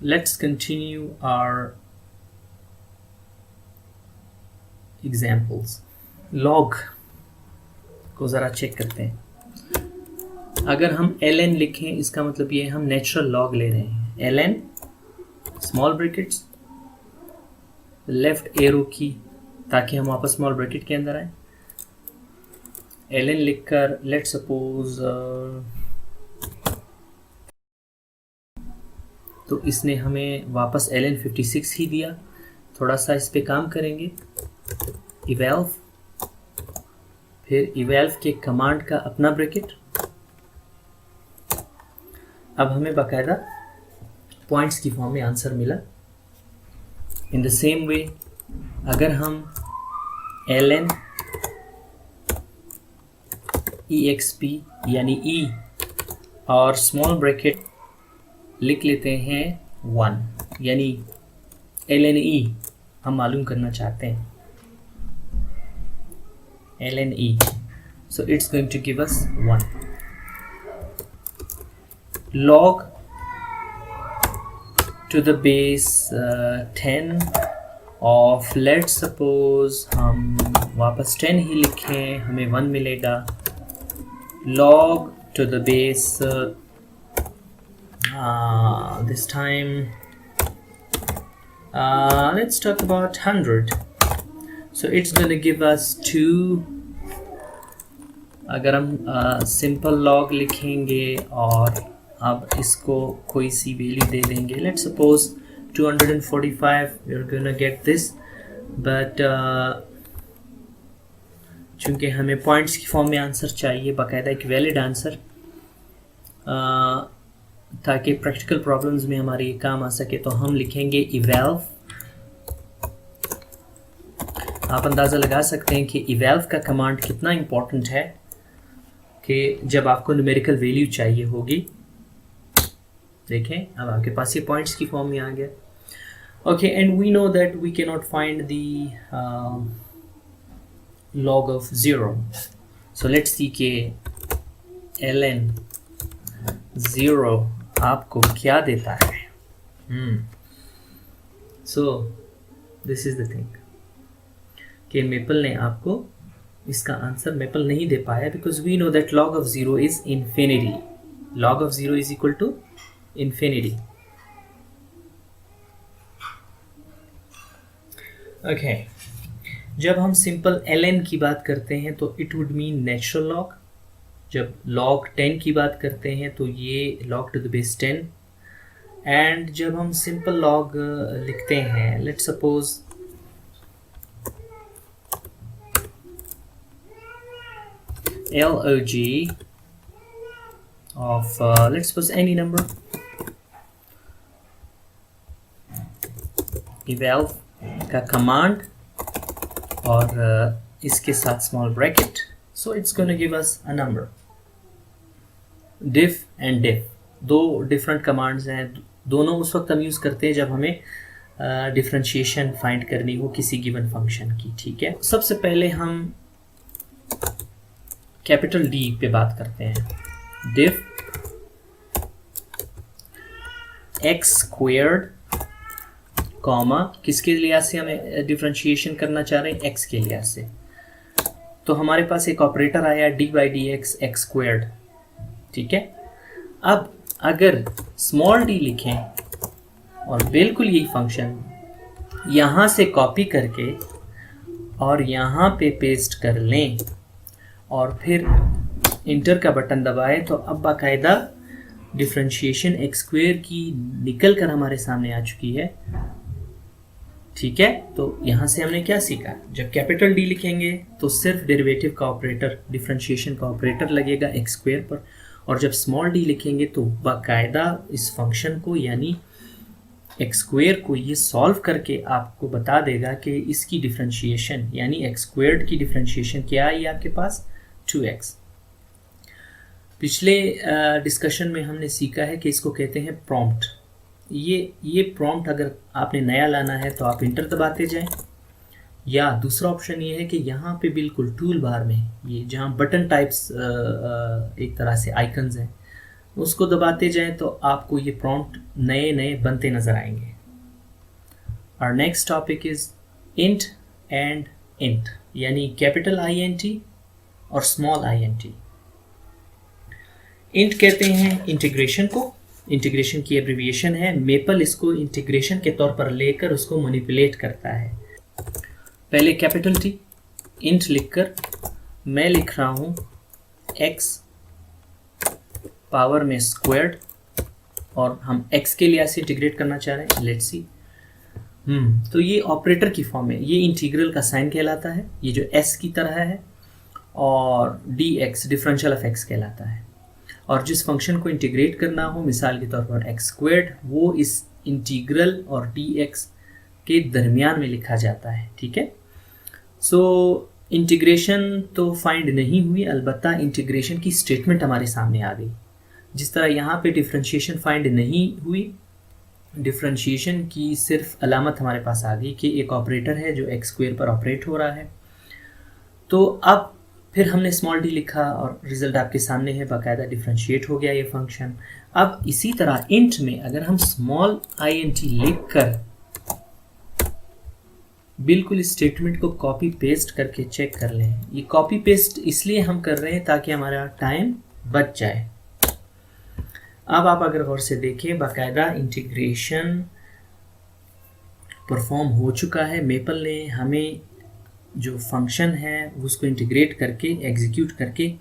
let's continue our examples. log को ज़रा check करते हैं. अगर हम ln लिखें इसका मतलब ये हम नेचुरल लॉग ले रहे हैं. ln small brackets left arrow की ताकि हम वापस स्मॉल ब्रैकेट के अंदर आए. ln लिखकर लेट सपोज तो इसने हमें वापस ln 56 ही दिया. थोड़ा सा इस पे काम करेंगे. evalve, फिर evalve के कमांड का अपना ब्रैकेट. अब हमें बाकायदा पॉइंट्स की फॉर्म में आंसर मिला. इन द सेम वे अगर हम ln exp यानी e और स्मॉल ब्रैकेट लिख लेते हैं 1 यानी ln e हम मालूम करना चाहते हैं. ln e, so it's going to give us 1. log to the base 10 of let's suppose हम वापस 10 ही लिखें हमें 1 मिलेगा. log to the base this time let's talk about 100, so it's going to give us 2. अगर हम सिंपल लॉग लिखेंगे और अब इसको कोई सी वैल्यू दे देंगे, let's suppose 245, we're gonna get this, but चूँकि हमें पॉइंट्स की फॉर्म में आंसर चाहिए, बाकायदा एक वैलिड आंसर, ताकि प्रैक्टिकल प्रॉब्लम्स में हमारे ये काम आ सके, तो हम लिखेंगे evalve. आप अंदाज़ा लगा सकते हैं कि evalve का कमांड कितना इम्पोर्टेंट है कि जब आपको न्यूमेरिकल वैल्यू चाहिए होगी. देखें अब आपके पास ये पॉइंट्स की फॉर्म में आ गया. Okay, and we know that we can not find the log of 0, so let's see कि ln 0 आपको क्या देता है. so this is the thing कि मेपल ने आपको इसका आंसर मेपल नहीं दे पाया because we know that log of 0 is infinity. log of 0 is equal to infinity. okay, जब हम सिंपल ln की बात करते हैं तो it would mean natural log. जब log 10 की बात करते हैं तो ये log to the base 10. And जब हम सिंपल लॉग लिखते हैं, let's suppose log of let's suppose any number, evalve का कमांड और इसके साथ small bracket, so it's gonna give us a number. diff and diff दो डिफरेंट कमांड्स हैं. दोनों उस वक्त हम यूज़ करते हैं जब हमें डिफरेंशिएशन फाइंड करनी हो किसी गिवन फंक्शन की. ठीक है, सबसे पहले हम कैपिटल D पे बात करते हैं. diff x स्क्वेयर्ड कॉमा किसके लिहाज से हमें डिफरेंशिएशन करना चाह रहे हैं, x के लिहाज से. तो हमारे पास एक ऑपरेटर आया D by D x x squared. ठीक है, अब अगर स्मॉल d लिखें और बिल्कुल यही फंक्शन यहाँ से कॉपी करके और यहाँ पे पेस्ट कर लें और फिर इंटर का बटन दबाएं, तो अब बाकायदा डिफरेंशिएशन एक्स स्क्वेयर की निकल कर हमारे सामने आ चुकी है. ठीक है, तो यहाँ से हमने क्या सीखा, जब कैपिटल D लिखेंगे तो सिर्फ डेरिवेटिव का ऑपरेटर, डिफरेंशिएशन का ऑपरेटर लगेगा एक्स स्क्वेयर पर, और जब स्मॉल d लिखेंगे तो बाकायदा इस फंक्शन को यानी एक्स स्क्वेयर को ये सॉल्व करके आपको बता देगा कि इसकी डिफरेंशिएशन यानी एक्स स्क्वेयर्ड की डिफरेंशिएशन क्या आई आपके पास, 2x. पिछले डिस्कशन में हमने सीखा है कि इसको कहते हैं प्रॉम्प्ट. ये प्रॉम्प्ट अगर आपने नया लाना है तो आप इंटर दबाते जाएं, या दूसरा ऑप्शन ये है कि यहाँ पे बिल्कुल टूल बार में ये जहाँ बटन टाइप्स एक तरह से आइकन्स हैं, उसको दबाते जाएं तो आपको ये प्रॉम्प्ट नए नए बनते नज़र आएंगे। और next topic is int and int, यानी कैपिटल INT और स्मॉल INT। इंट कहते हैं इंटीग्रेशन को, इंटीग्रेशन की एब्रिविएशन है। मेपल इसको इंटीग्रेशन के तौर पर लेकर उसको मैनिपुलेट करता है। पहले कैपिटल T इंट लिखकर मैं लिख रहा हूँ x पावर में स्क्वायर्ड, और हम x के लिए ऐसे इंटीग्रेट करना चाह रहे हैं। Let's see. तो ये ऑपरेटर की फॉर्म है, ये इंटीग्रल का साइन कहलाता है, ये जो s की तरह है, और dx डिफरेंशियल ऑफ x कहलाता है। और जिस फंक्शन को इंटीग्रेट करना हो, मिसाल के तौर पर x स्क्वायर्ड, वो इस इंटीग्रल और dx के दरमियान में लिखा जाता है। ठीक है। सो इंटीग्रेशन तो फाइंड नहीं हुई, अलबत्ता इंटीग्रेशन की स्टेटमेंट हमारे सामने आ गई। जिस तरह यहाँ पे डिफरेंशिएशन फाइंड नहीं हुई, डिफरेंशिएशन की सिर्फ अलामत हमारे पास आ गई कि एक ऑपरेटर है जो x स्क्वायर पर ऑपरेट हो रहा है। तो अब फिर हमने स्मॉल d लिखा और रिजल्ट आपके सामने है, बाकायदा डिफरेंशिएट हो गया ये फंक्शन। अब इसी तरह इंट में अगर हम स्मॉल INT लिखकर बिल्कुल इस स्टेटमेंट को कॉपी पेस्ट करके चेक कर लें। ये कॉपी पेस्ट इसलिए हम कर रहे हैं ताकि हमारा टाइम बच जाए। अब आप अगर गौर से देखें, बाकायदा इंटीग्रेशन परफॉर्म हो चुका है। मेपल ने हमें जो फंक्शन है उसको इंटीग्रेट करके एग्जीक्यूट करके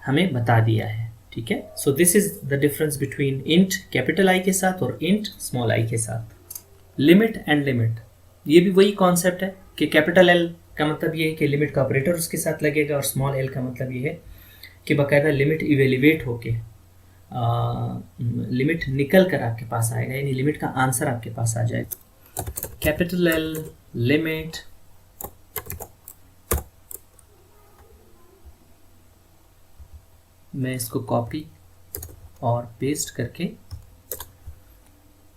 हमें बता दिया है। ठीक है। So this is the difference between int capital I के साथ और इंट स्मॉल I के साथ। लिमिट एंड लिमिट, ये भी वही कॉन्सेप्ट है कि कैपिटल L का मतलब ये है कि लिमिट का ऑपरेटर उसके साथ लगेगा, और स्मॉल l का मतलब ये है कि बाकायदा लिमिट इवेल्युएट होके लिमिट निकल कर आपके पास आएगा, यानी लिमिट का आंसर आपके पास आ जाएगा। कैपिटल L लिमिट, मैं इसको कॉपी और पेस्ट करके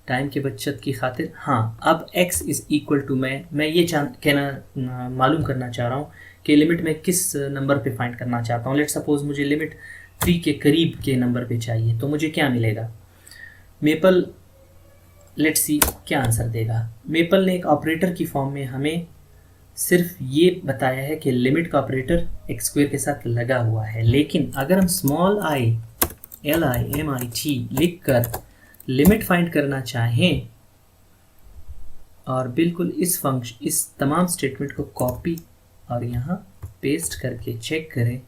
टाइम की बचत की खातिर, हाँ, अब x इज इक्वल टू, मैं ये कहना मालूम करना चाह रहा हूँ कि लिमिट में किस नंबर पे फाइंड करना चाहता हूँ। लेट सपोज मुझे लिमिट 3 के करीब के नंबर पे चाहिए, तो मुझे क्या मिलेगा? मेपल, लेट्स सी क्या आंसर देगा। मेपल ने एक ऑपरेटर की फॉर्म में हमें सिर्फ ये बताया है कि लिमिट का ऑपरेटर x स्क्वायर के साथ लगा हुआ है, लेकिन अगर हम स्मॉल I LIMIT लिख कर लिमिट फाइंड करना चाहें और बिल्कुल इस तमाम स्टेटमेंट को कॉपी और यहाँ पेस्ट करके चेक करें,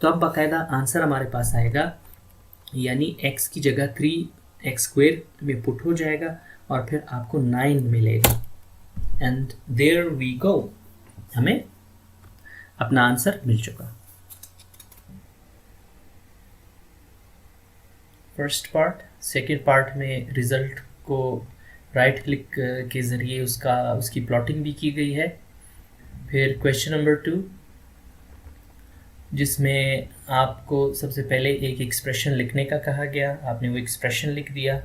तो अब बाकायदा आंसर हमारे पास आएगा, यानी x की जगह 3x स्क्वायर में पुट हो जाएगा और फिर आपको 9 मिलेगा। एंड देयर वी गो, हमें अपना आंसर मिल चुका। First part. सेकेंड पार्ट में रिज़ल्ट को राइट क्लिक के ज़रिए उसकी प्लॉटिंग भी की गई है। फिर क्वेश्चन नंबर 2, जिसमें आपको सबसे पहले एक एक्सप्रेशन लिखने का कहा गया, आपने वो एक्सप्रेशन लिख दिया,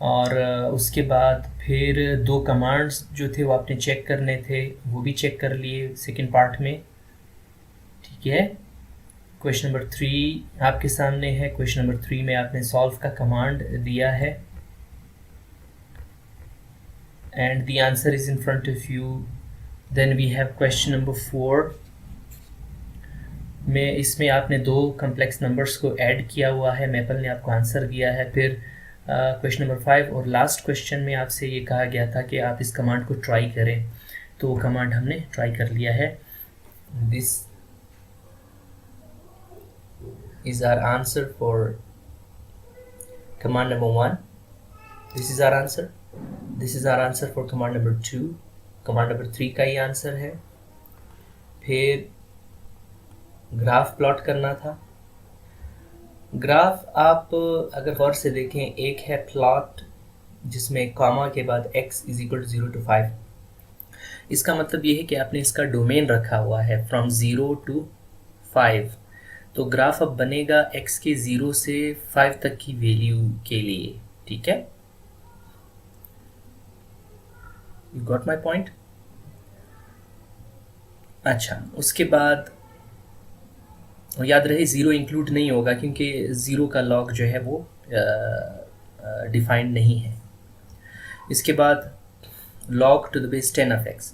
और उसके बाद फिर 2 कमांड्स जो थे वो आपने चेक करने थे, वो भी चेक कर लिए सेकेंड पार्ट में। ठीक है। क्वेश्चन नंबर 3 आपके सामने है। क्वेश्चन नंबर 3 में आपने सॉल्व का कमांड दिया है and the answer is in front of you. Then we have question number 4 में इसमें आपने 2 कम्प्लेक्स नंबर्स को ऐड किया हुआ है, मेपल ने आपको आंसर दिया है। फिर क्वेश्चन नंबर 5 और लास्ट क्वेश्चन में आपसे ये कहा गया था कि आप इस कमांड को ट्राई करें, तो वो कमांड हमने ट्राई कर लिया है। This is our answer for command number 1. This is our answer. This is our answer for command number 2. command number 3 का ही आंसर है। फिर ग्राफ प्लॉट करना था। ग्राफ आप अगर गौर से देखें, एक है प्लॉट जिसमें कॉमा के बाद x is equal to 0 to 5। इसका मतलब ये है कि आपने इसका डोमेन रखा हुआ है फ्रॉम 0 to 5। तो ग्राफ अब बनेगा x के 0 से 5 तक की वैल्यू के लिए। ठीक है, यू गॉट माई पॉइंट। अच्छा, उसके बाद और याद रहे ज़ीरो इंक्लूड नहीं होगा क्योंकि ज़ीरो का लॉग जो है वो डिफाइंड नहीं है। इसके बाद log to the base 10 of x,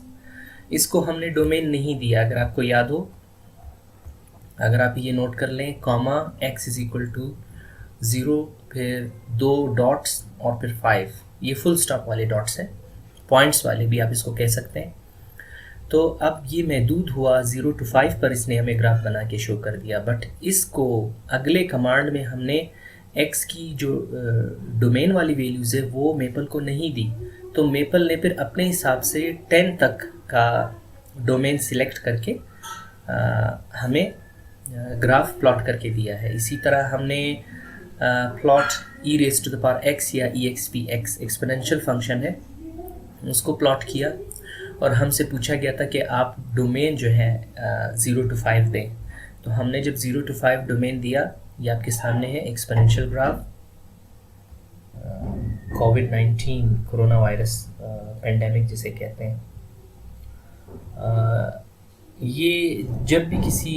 इसको हमने डोमेन नहीं दिया। अगर आपको याद हो, अगर आप ये नोट कर लें, comma x is equal to 0, फिर 2 डॉट्स और फिर 5, ये फुल स्टॉप वाले डॉट्स हैं, पॉइंट्स वाले भी आप इसको कह सकते हैं। तो अब ये महदूद हुआ 0 to 5 पर इसने हमें ग्राफ बना के शो कर दिया, बट इसको अगले कमांड में हमने x की जो डोमेन वाली वैल्यूज़ है वो मेपल को नहीं दी। तो मेपल ने फिर अपने हिसाब से 10 तक का डोमेन सिलेक्ट करके हमें ग्राफ प्लॉट करके दिया है। इसी तरह हमने plot e raise to the power x या exp(x) एक्सपोनेंशियल फंक्शन है, उसको प्लॉट किया और हमसे पूछा गया था कि आप डोमेन जो है 0 to 5 दें। तो हमने जब 0 to 5 डोमेन दिया, ये आपके सामने है एक्सपोनेंशियल ग्राफ, कोविड-19 कोरोना वायरस पेंडेमिक जिसे कहते हैं। ये जब भी किसी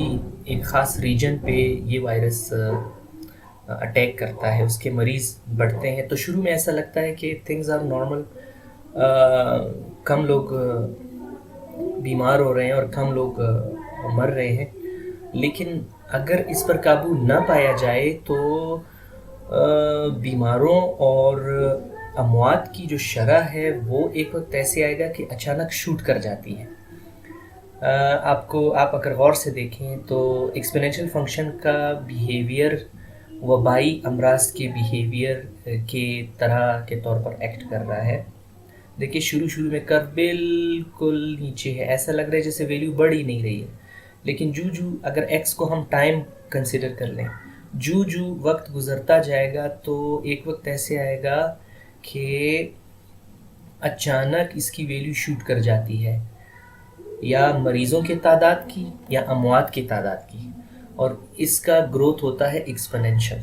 एक ख़ास रीजन पे ये वायरस अटैक करता है, उसके मरीज़ बढ़ते हैं, तो शुरू में ऐसा लगता है कि थिंग्स आर नॉर्मल, कम लोग बीमार हो रहे हैं और कम लोग मर रहे हैं। लेकिन अगर इस पर काबू ना पाया जाए तो बीमारों और अमवात की जो शरह है वो एक वक्त ऐसे आएगा कि अचानक शूट कर जाती है। आप अगर गौर से देखें तो एक्सपोनेंशियल फंक्शन का बिहेवियर वबाई अमराज के बिहेवियर के तरह के तौर पर एक्ट कर रहा है। देखिए शुरू में कर्व बिल्कुल नीचे है, ऐसा लग रहा है जैसे वैल्यू बढ़ ही नहीं रही है। लेकिन जू अगर x को हम टाइम कंसिडर कर लें, जू वक्त गुजरता जाएगा तो एक वक्त ऐसे आएगा कि अचानक इसकी वैल्यू शूट कर जाती है, या मरीज़ों के तादाद की या अमवात की तादाद की, और इसका ग्रोथ होता है एक्सपोनेंशियल।